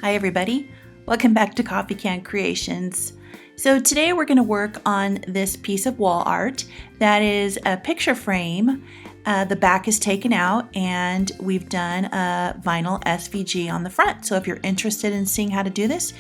Hi everybody, welcome back to Coffee Can Creations. So today we're going to work on this piece of wall art that is a picture frame. The back is taken out and we've done a vinyl SVG on the front. So if you're interested in seeing how to do this,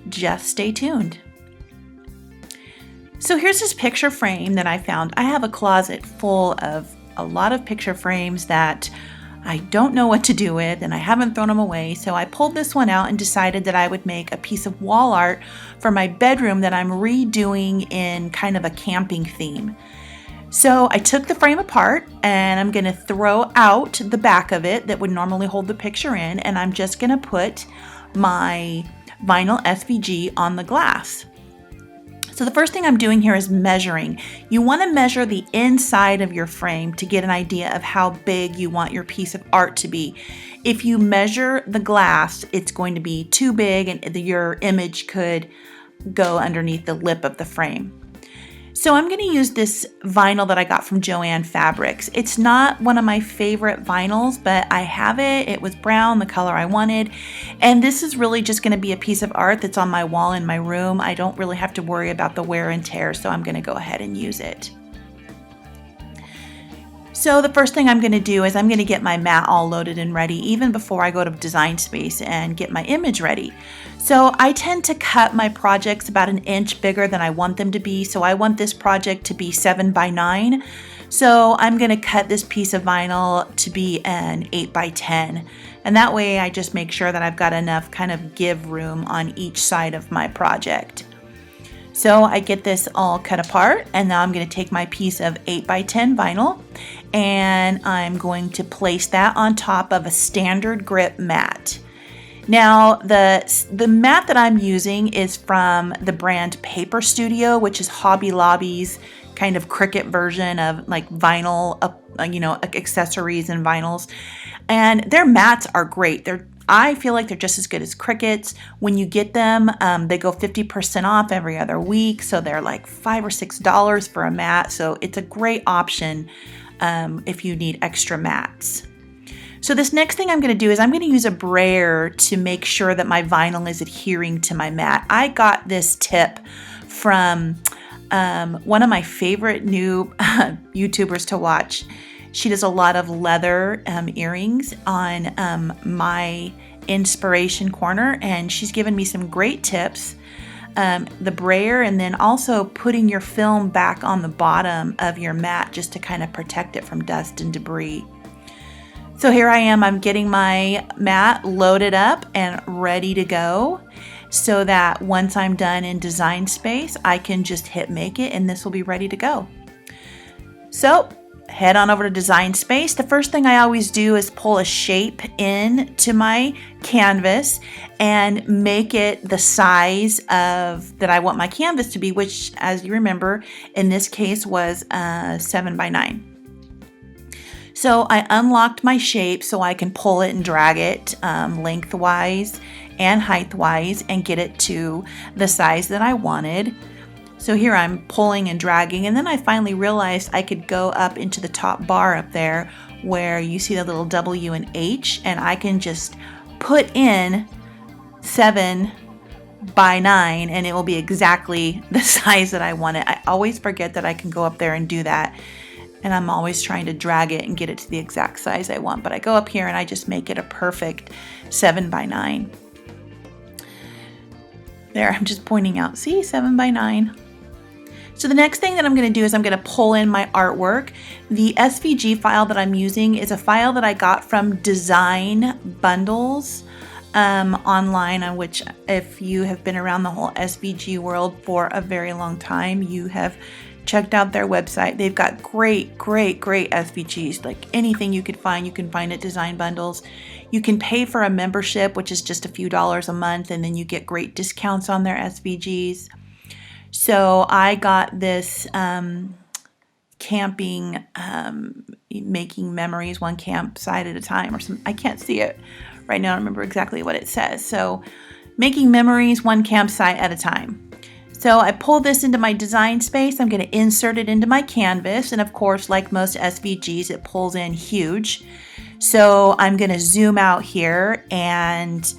just stay tuned. So here's this picture frame that I found. I have a closet full of a lot of picture frames that I don't know what to do with and I haven't thrown them away, so I pulled this one out and decided that I would make a piece of wall art for my bedroom that I'm redoing in kind of a camping theme. So I took the frame apart and I'm going to throw out the back of it that would normally hold the picture in, and I'm just going to put my vinyl SVG on the glass. So the first thing I'm doing here is measuring. You want to measure the inside of your frame to get an idea of how big you want your piece of art to be. If you measure the glass, it's going to be too big and your image could go underneath the lip of the frame. So I'm going to use this vinyl that I got from Joann Fabrics. It's not one of my favorite vinyls, but I have it. It was brown, the color I wanted. And this is really just going to be a piece of art that's on my wall in my room. I don't really have to worry about the wear and tear, so I'm going to go ahead and use it. So the first thing I'm going to do is I'm going to get my mat all loaded and ready even before I go to Design Space and get my image ready. So I tend to cut my projects about an inch bigger than I want them to be. So I want this project to be 7 by 9. So I'm going to cut this piece of vinyl to be an 8 by 10. And that way I just make sure that I've got enough kind of give room on each side of my project. So I get this all cut apart, and now I'm going to take my piece of 8 by 10 vinyl and I'm going to place that on top of a standard grip mat. Now the mat that I'm using is from the brand Paper Studio, which is Hobby Lobby's kind of Cricut version of like vinyl, accessories and vinyls. And their mats are great. I feel like they're just as good as Cricut's. When you get them, they go 50% off every other week. So they're like $5 or $6 for a mat. So it's a great option if you need extra mats. So this next thing I'm going to do is I'm going to use a brayer to make sure that my vinyl is adhering to my mat. I got this tip from one of my favorite new YouTubers to watch. She does a lot of leather earrings on my inspiration corner, and she's given me some great tips. The brayer, and then also putting your film back on the bottom of your mat just to kind of protect it from dust and debris. So here I am, I'm getting my mat loaded up and ready to go so that once I'm done in Design Space, I can just hit make it and this will be ready to go. So head on over to Design Space. The first thing I always do is pull a shape in to my canvas and make it the size of that I want my canvas to be, which, as you remember, in this case was 7 by 9. So I unlocked my shape so I can pull it and drag it lengthwise and height-wise and get it to the size that I wanted. So here I'm pulling and dragging, and then I finally realized I could go up into the top bar up there where you see the little W and H, and I can just put in 7 by 9 and it will be exactly the size that I want it. I always forget that I can go up there and do that, and I'm always trying to drag it and get it to the exact size I want, but I go up here and I just make it a perfect 7 by 9. There, I'm just pointing out, see, 7 by 9. So the next thing that I'm going to do is I'm going to pull in my artwork. The SVG file that I'm using is a file that I got from Design Bundles online, on which, if you have been around the whole SVG world for a very long time, you have checked out their website. They've got great SVGs. Like anything you can find at Design Bundles. You can pay for a membership, which is just a few dollars a month, and then you get great discounts on their SVGs. So I got this camping, making memories one campsite at a time, or something. I can't see it right now. I don't remember exactly what it says. So making memories one campsite at a time. So I pull this into my Design Space. I'm going to insert it into my canvas. And of course, like most SVGs, it pulls in huge. So I'm going to zoom out here and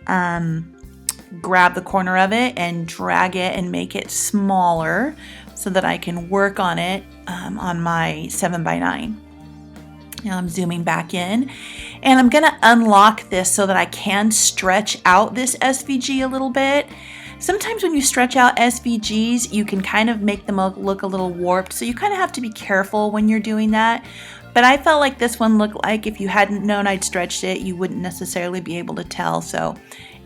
grab the corner of it and drag it and make it smaller so that I can work on it on my 7x9. Now I'm zooming back in, and I'm going to unlock this so that I can stretch out this SVG a little bit. Sometimes when you stretch out SVGs, you can kind of make them look a little warped, so you kind of have to be careful when you're doing that. But I felt like this one looked like if you hadn't known I'd stretched it, you wouldn't necessarily be able to tell, so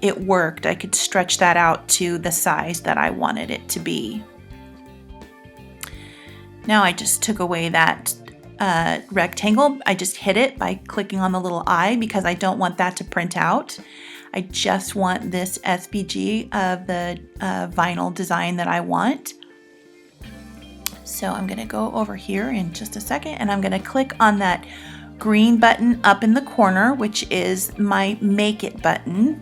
it worked. I could stretch that out to the size that I wanted it to be. Now I just took away that rectangle. I just hid it by clicking on the little eye because I don't want that to print out. I just want this SVG of the vinyl design that I want. So I'm going to go over here in just a second, and I'm going to click on that green button up in the corner, which is my Make It button.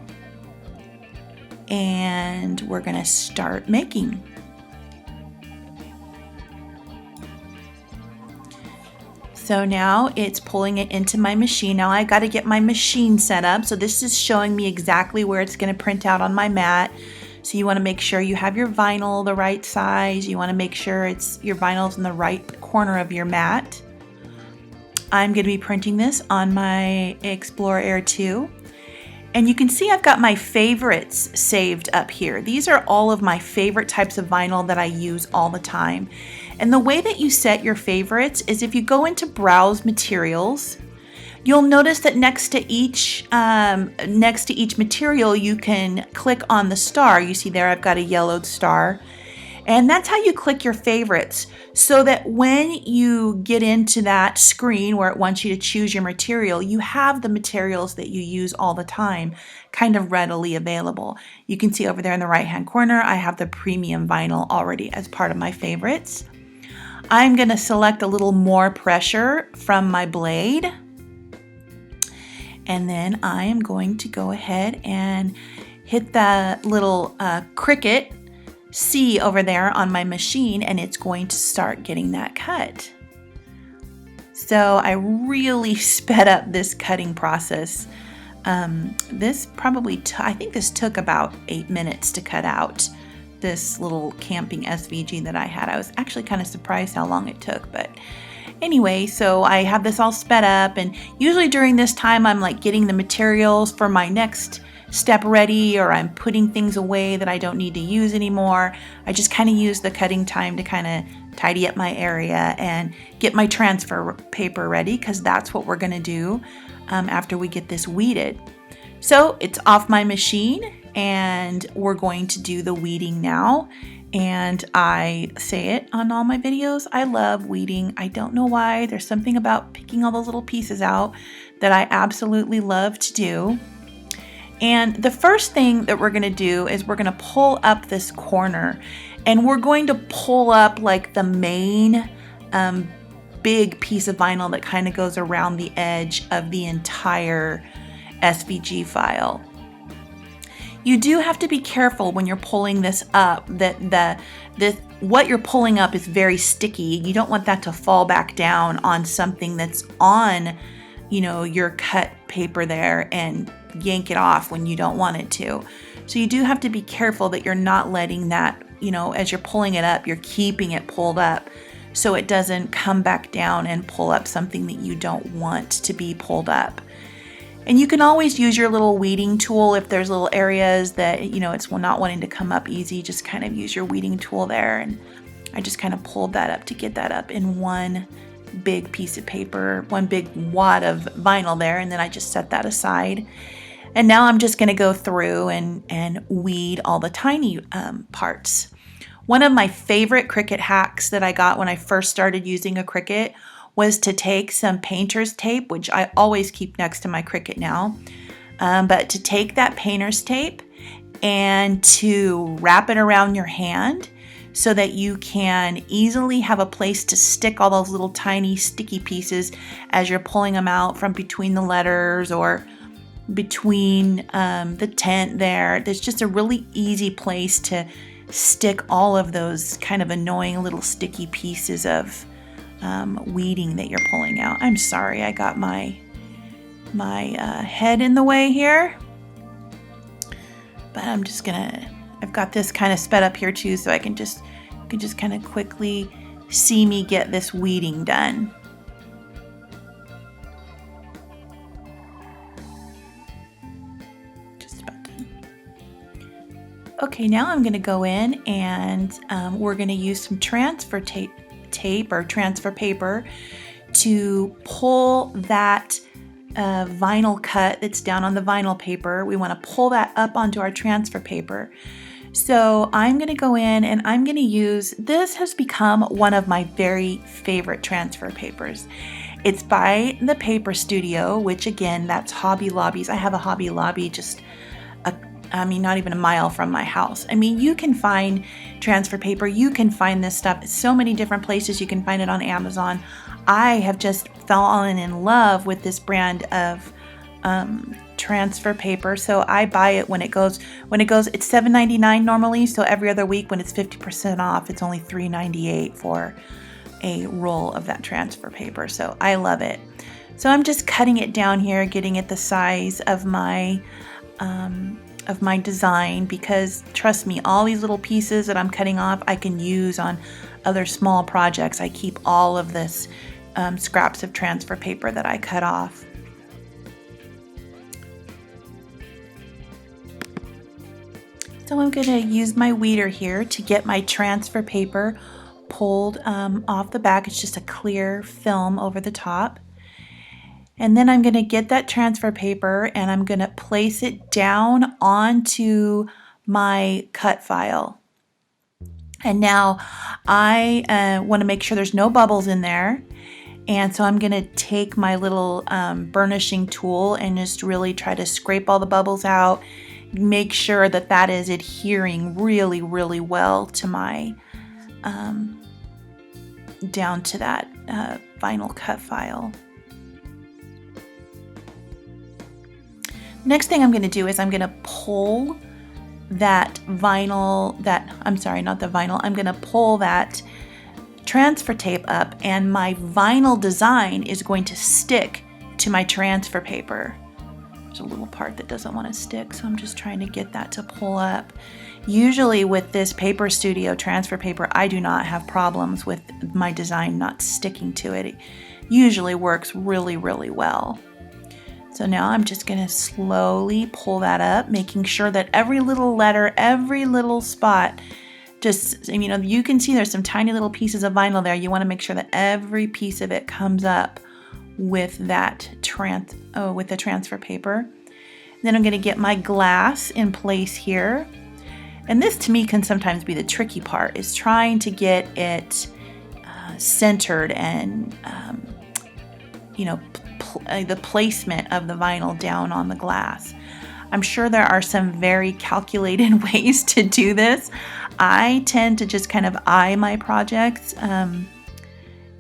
And we're going to start making. So now it's pulling it into my machine. Now I got to get my machine set up. So this is showing me exactly where it's going to print out on my mat. So you want to make sure you have your vinyl the right size. You want to make sure your vinyl's in the right corner of your mat. I'm going to be printing this on my Explorer Air 2. And you can see I've got my favorites saved up here. These are all of my favorite types of vinyl that I use all the time. And the way that you set your favorites is if you go into Browse Materials, you'll notice that next to each material you can click on the star. You see there I've got a yellowed star. And that's how you click your favorites, so that when you get into that screen where it wants you to choose your material, you have the materials that you use all the time kind of readily available. You can see over there in the right hand corner, I have the premium vinyl already as part of my favorites. I'm going to select a little more pressure from my blade. And then I am going to go ahead and hit the little cricket C over there on my machine, and it's going to start getting that cut. So I really sped up this cutting process. This probably, I think this took about 8 minutes to cut out this little camping SVG that I had. I was actually kind of surprised how long it took, but anyway, so I have this all sped up, and usually during this time I'm like getting the materials for my next step ready, or I'm putting things away that I don't need to use anymore. I just kind of use the cutting time to kind of tidy up my area and get my transfer paper ready, because that's what we're going to do after we get this weeded. So it's off my machine, and we're going to do the weeding now. And I say it on all my videos, I love weeding. I don't know why. There's something about picking all those little pieces out that I absolutely love to do. And the first thing that we're going to do is we're going to pull up this corner, and we're going to pull up like the main big piece of vinyl that kind of goes around the edge of the entire SVG file. You do have to be careful when you're pulling this up that what you're pulling up is very sticky. You don't want that to fall back down on something that's on, your cut paper there and yank it off when you don't want it to. So you do have to be careful that you're not letting that, as you're pulling it up, you're keeping it pulled up so it doesn't come back down and pull up something that you don't want to be pulled up. And you can always use your little weeding tool if there's little areas that, it's not wanting to come up easy. Just kind of use your weeding tool there. And I just kind of pulled that up to get that up in one big piece of paper, one big wad of vinyl there. And then I just set that aside. And now I'm just going to go through and weed all the tiny parts. One of my favorite Cricut hacks that I got when I first started using a Cricut was to take some painter's tape, which I always keep next to my Cricut now, but to take that painter's tape and to wrap it around your hand so that you can easily have a place to stick all those little tiny sticky pieces as you're pulling them out from between the letters or between the tent there. There's just a really easy place to stick all of those kind of annoying little sticky pieces of weeding that you're pulling out. I'm sorry, I got my head in the way here. but I've got this kind of sped up here too, so you can just kind of quickly see me get this weeding done. Just about done. Okay, now I'm going to go in and we're going to use some transfer tape or transfer paper to pull that vinyl cut that's down on the vinyl paper. We want to pull that up onto our transfer paper. So I'm going to go in and I'm going to use, this has become one of my very favorite transfer papers. It's by the Paper Studio, which again, that's Hobby Lobby's. I have a Hobby Lobby just not even a mile from my house. I mean, you can find transfer paper. You can find this stuff at so many different places. You can find it on Amazon. I have just fallen in love with this brand of transfer paper. So I buy it when it goes, it's $7.99 normally. So every other week when it's 50% off, it's only $3.98 for a roll of that transfer paper. So I love it. So I'm just cutting it down here, getting it the size of my design, because trust me, all these little pieces that I'm cutting off, I can use on other small projects. I keep all of this scraps of transfer paper that I cut off. So I'm going to use my weeder here to get my transfer paper pulled off the back. It's just a clear film over the top. And then I'm going to get that transfer paper and I'm going to place it down onto my cut file. And now I want to make sure there's no bubbles in there. And so I'm going to take my little burnishing tool and just really try to scrape all the bubbles out. Make sure that that is adhering really, really well to my, down to that vinyl cut file. Next thing I'm going to do is I'm going to pull that vinyl, I'm going to pull that transfer tape up, and my vinyl design is going to stick to my transfer paper. There's a little part that doesn't want to stick, so I'm just trying to get that to pull up. Usually with this Paper Studio transfer paper, I do not have problems with my design not sticking to it. It usually works really, really well. So now I'm just going to slowly pull that up, making sure that every little letter, every little spot, just, you can see there's some tiny little pieces of vinyl there. You want to make sure that every piece of it comes up with that with the transfer paper. Then I'm going to get my glass in place here. And this to me can sometimes be the tricky part, is trying to get it centered and, the placement of the vinyl down on the glass. I'm sure there are some very calculated ways to do this. I tend to just kind of eye my projects,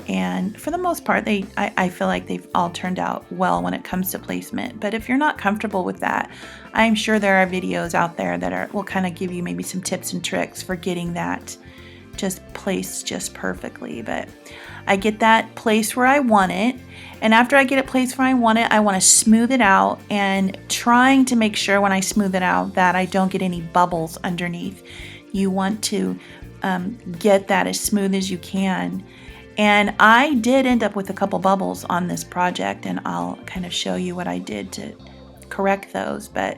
and for the most part, I feel like they've all turned out well when it comes to placement. But if you're not comfortable with that, I'm sure there are videos out there that will kind of give you maybe some tips and tricks for getting that just placed just perfectly. But I get that placed where I want it. And after I get it placed where I want to smooth it out, and trying to make sure when I smooth it out that I don't get any bubbles underneath. You want to get that as smooth as you can. And I did end up with a couple bubbles on this project, and I'll kind of show you what I did to correct those. But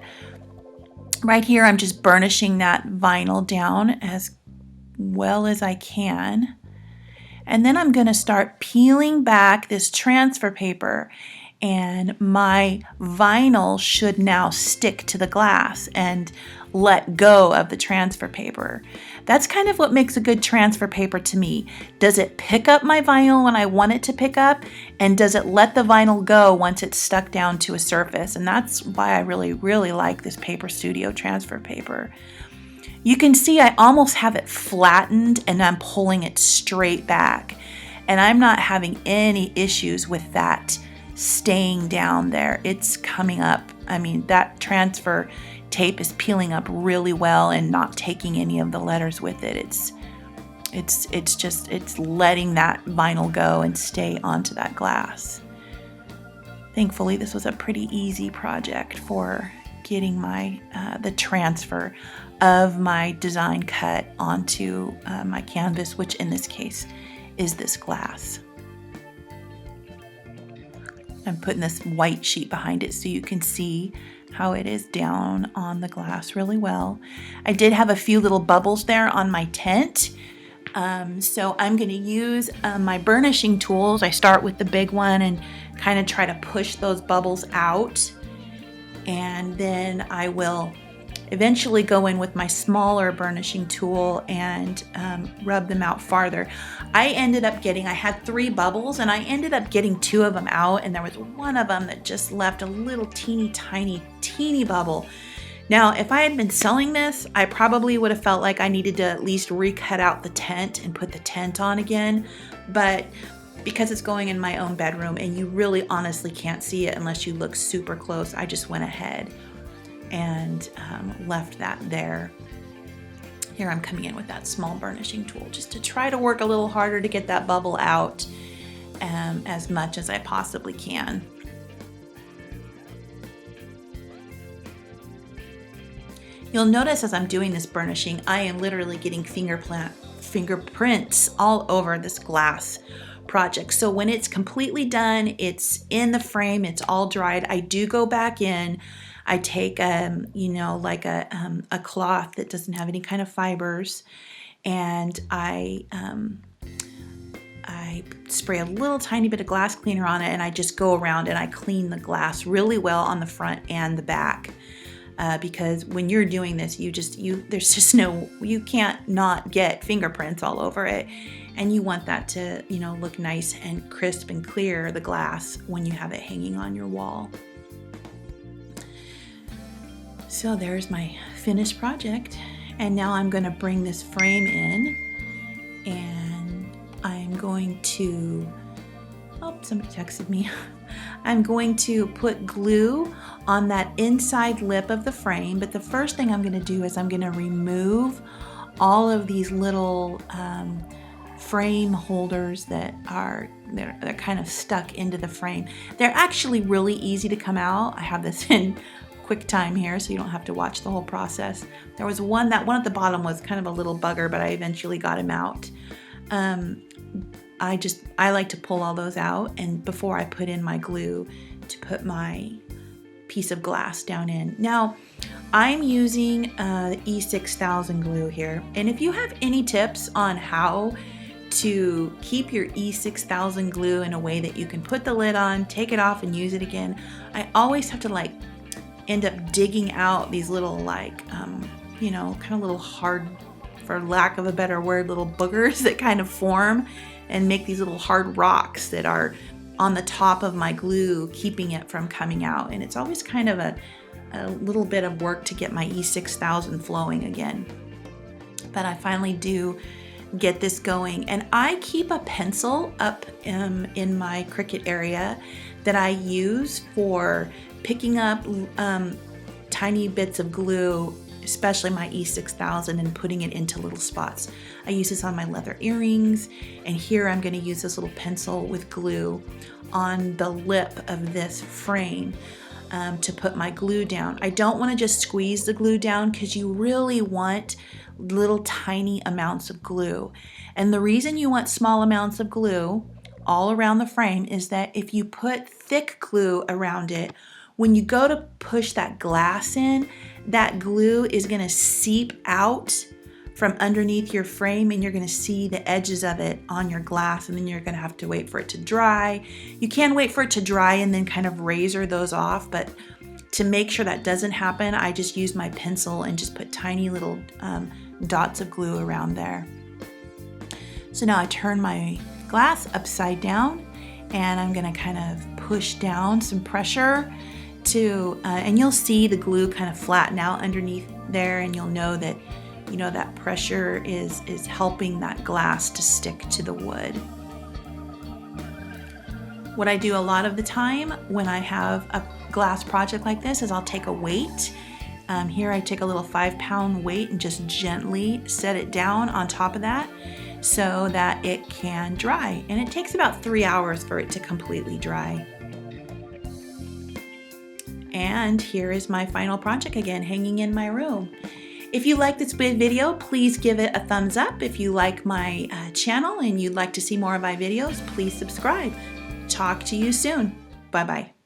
right here, I'm just burnishing that vinyl down as well as I can. And then I'm going to start peeling back this transfer paper, and my vinyl should now stick to the glass and let go of the transfer paper. That's kind of what makes a good transfer paper to me. Does it pick up my vinyl when I want it to pick up? And does it let the vinyl go once it's stuck down to a surface? And that's why I really, really like this Paper Studio transfer paper. You can see I almost have it flattened, and I'm pulling it straight back. And I'm not having any issues with that staying down there. It's coming up. I mean, that transfer tape is peeling up really well and not taking any of the letters with it. It's letting that vinyl go and stay onto that glass. Thankfully, this was a pretty easy project for getting my the transfer of my design cut onto my canvas, which in this case is this glass. I'm putting this white sheet behind it so you can see how it is down on the glass really well. I did have a few little bubbles there on my tent. So I'm going to use my burnishing tools. I start with the big one and kind of try to push those bubbles out. And then I will eventually go in with my smaller burnishing tool and rub them out farther. I had 3 bubbles and I ended up getting 2 of them out, and there was one of them that just left a little teeny tiny bubble. Now, if I had been selling this, I probably would have felt like I needed to at least recut out the tent and put the tent on again. But because it's going in my own bedroom and you really honestly can't see it unless you look super close, I just went ahead and left that there. Here I'm coming in with that small burnishing tool just to try to work a little harder to get that bubble out as much as I possibly can. You'll notice as I'm doing this burnishing, I am literally getting fingerprints all over this glass project. So when it's completely done, it's in the frame, it's all dried, I do go back in. I take like a cloth that doesn't have any kind of fibers, and I spray a little tiny bit of glass cleaner on it, and I just go around and I clean the glass really well on the front and the back. Because when you're doing this, you can't not get fingerprints all over it, and you want that to look nice and crisp and clear, the glass, when you have it hanging on your wall. So there's my finished project, and now I'm going to bring this frame in, and I'm going to, somebody texted me. I'm going to put glue on that inside lip of the frame, but the first thing I'm going to do is I'm going to remove all of these little frame holders that are they're kind of stuck into the frame. They're actually really easy to come out. I have this in QuickTime here, so you don't have to watch the whole process. There was one at the bottom was kind of a little bugger, but I eventually got him out. I like to pull all those out, and before I put in my glue to put my piece of glass down in. Now, I'm using the E6000 glue here, and if you have any tips on how to keep your E6000 glue in a way that you can put the lid on, take it off, and use it again, I always have to end up digging out these little kind of little hard, for lack of a better word, little boogers that kind of form and make these little hard rocks that are on the top of my glue, keeping it from coming out. And it's always kind of a little bit of work to get my E6000 flowing again. But I finally do get this going, and I keep a pencil up in my Cricut area that I use for picking up tiny bits of glue, especially my E6000, and putting it into little spots. I use this on my leather earrings, and here I'm going to use this little pencil with glue on the lip of this frame to put my glue down. I don't want to just squeeze the glue down, because you really want little tiny amounts of glue. And the reason you want small amounts of glue all around the frame is that if you put thick glue around it, when you go to push that glass in, that glue is going to seep out from underneath your frame, and you're going to see the edges of it on your glass, and then you're going to have to wait for it to dry. You can wait for it to dry and then kind of razor those off, but to make sure that doesn't happen, I just use my pencil and just put tiny little dots of glue around there. So now I turn my glass upside down, and I'm going to kind of push down some pressure and you'll see the glue kind of flatten out underneath there, and you'll know that that pressure is helping that glass to stick to the wood. What I do a lot of the time when I have a glass project like this is I'll take a weight. Here I take a little 5-pound weight and just gently set it down on top of that so that it can dry. And it takes about 3 hours for it to completely dry. And here is my final project again, hanging in my room. If you like this video, please give it a thumbs up. If you like my channel and you'd like to see more of my videos, please subscribe. Talk to you soon. Bye-bye.